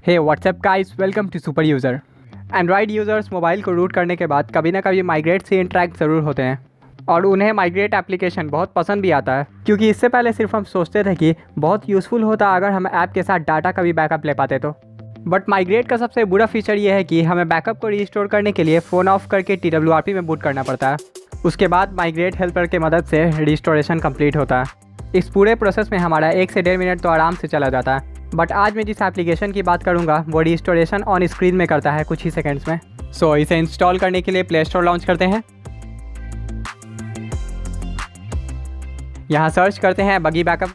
Hey WhatsApp guys, welcome to super user. Android users mobile को root करने के बाद कभी ना कभी माइग्रेट से इंटरेक्ट ज़रूर होते हैं और उन्हें माइग्रेट एप्लीकेशन बहुत पसंद भी आता है, क्योंकि इससे पहले सिर्फ हम सोचते थे कि बहुत यूज़फुल होता अगर हम ऐप के साथ डाटा का भी बैकअप ले पाते तो। बट माइग्रेट का सबसे बुरा फीचर ये है कि हमें बैकअप को रीस्टोर करने के लिए फ़ोन ऑफ करके TWRP में बूट करना पड़ता है। उसके बाद माइग्रेट हेल्पर की मदद से रिस्टोरेशन कंप्लीट होता है। इस पूरे प्रोसेस में हमारा 1 से 1.5 मिनट तो आराम से चला जाता है। बट आज मैं जिस एप्लीकेशन की बात करूंगा वो रिस्टोरेशन ऑन स्क्रीन में करता है कुछ ही सेकंड्स में। सो इसे इंस्टॉल करने के लिए प्ले स्टोर लॉन्च करते हैं। यहाँ सर्च करते हैं बगी बैकअप।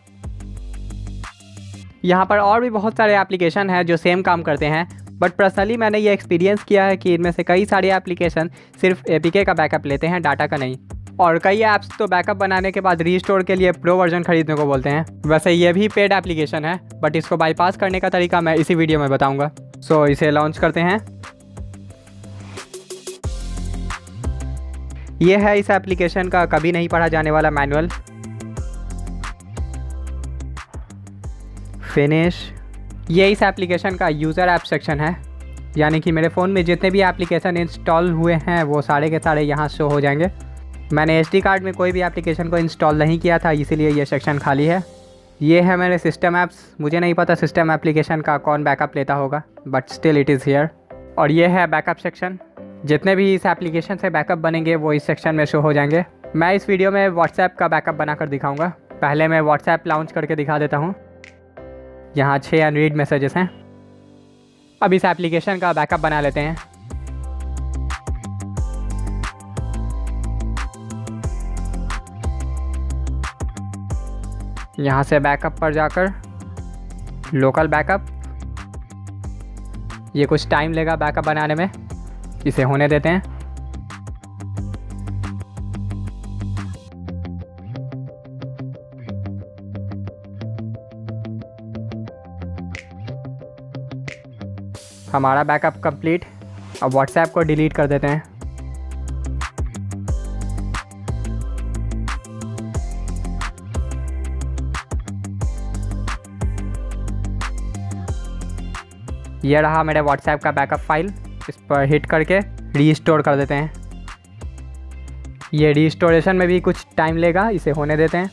यहाँ पर और भी बहुत सारे एप्लीकेशन हैं जो सेम काम करते हैं, बट पर्सनली मैंने ये एक्सपीरियंस किया है कि इनमें से कई सारे एप्लीकेशन सिर्फ APK का बैकअप लेते हैं, डाटा का नहीं। और कई ऐप्स तो बैकअप बनाने के बाद रीस्टोर के लिए प्रो वर्जन खरीदने को बोलते हैं। वैसे ये भी पेड एप्लीकेशन है, बट इसको बाईपास करने का तरीका मैं इसी वीडियो में बताऊंगा। सो इसे लॉन्च करते हैं। ये है इस एप्लीकेशन का कभी नहीं पढ़ा जाने वाला मैनुअल। फिनिश। ये इस एप्लीकेशन का यूज़र ऐप सेक्शन है, यानी कि मेरे फ़ोन में जितने भी एप्लीकेशन इंस्टॉल हुए हैं वो सारे के सारे यहाँ शो हो जाएंगे। मैंने SD कार्ड में कोई भी एप्लीकेशन को इंस्टॉल नहीं किया था, इसीलिए ये सेक्शन खाली है। ये है मेरे सिस्टम ऐप्स। मुझे नहीं पता सिस्टम एप्लीकेशन का कौन बैकअप लेता होगा, but still it is here. और ये है बैकअप सेक्शन। जितने भी इस एप्लीकेशन से बैकअप बनेंगे वो इस सेक्शन में शो हो जाएंगे। मैं इस वीडियो में व्हाट्सएप का बैकअप बनाकर दिखाऊँगा। पहले मैं व्हाट्सएप लॉन्च करके दिखा देता हूँ। यहाँ 6 अनरीड मैसेजेस हैं। अब इस एप्लीकेशन का बैकअप बना लेते हैं। यहाँ से बैकअप पर जाकर लोकल बैकअप। ये कुछ टाइम लेगा बैकअप बनाने में, इसे होने देते हैं। हमारा बैकअप कंप्लीट। अब व्हाट्सएप को डिलीट कर देते हैं। ये रहा मेरे व्हाट्सएप का बैकअप फाइल। इस पर हिट करके रीस्टोर कर देते हैं। ये रीस्टोरेशन में भी कुछ टाइम लेगा, इसे होने देते हैं।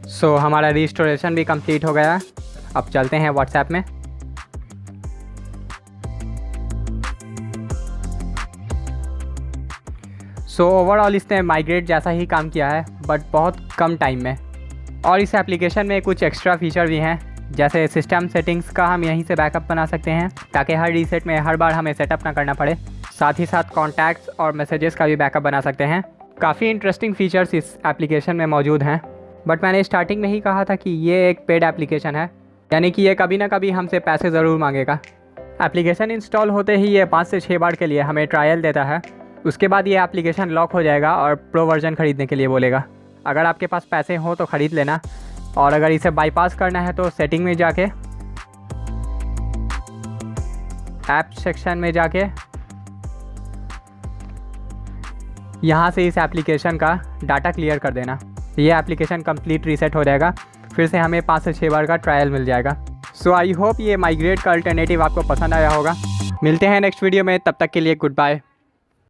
सो हमारा रिस्टोरेशन भी कंप्लीट हो गया। अब चलते हैं व्हाट्सएप में। सो ओवरऑल इसने माइग्रेट जैसा ही काम किया है, बट बहुत कम टाइम में। और इस एप्लीकेशन में कुछ एक्स्ट्रा फीचर भी हैं, जैसे सिस्टम सेटिंग्स का हम यहीं से बैकअप बना सकते हैं ताकि हर रीसेट में हर बार हमें सेटअप ना करना पड़े। साथ ही साथ कॉन्टैक्ट्स और मैसेजेस का भी बैकअप बना सकते हैं। काफ़ी इंटरेस्टिंग फीचर्स इस एप्लीकेशन में मौजूद हैं, बट मैंने स्टार्टिंग में ही कहा था कि ये एक पेड एप्लीकेशन है, यानी कि ये कभी ना कभी हमसे पैसे ज़रूर मांगेगा। एप्लीकेशन इंस्टॉल होते ही ये 5 से 6 बार के लिए हमें ट्रायल देता है। उसके बाद ये एप्लीकेशन लॉक हो जाएगा और प्रो वर्जन ख़रीदने के लिए बोलेगा। अगर आपके पास पैसे हों तो ख़रीद लेना, और अगर इसे बाईपास करना है तो सेटिंग में जाके ऐप सेक्शन में जाके यहाँ से इस एप्लीकेशन का डाटा क्लियर कर देना। ये एप्लीकेशन कंप्लीट रीसेट हो जाएगा। फिर से हमें 5 से 6 बार का ट्रायल मिल जाएगा। सो आई होप ये माइग्रेट का अल्टरनेटिव आपको पसंद आया होगा। मिलते हैं नेक्स्ट वीडियो में, तब तक के लिए गुड बाय।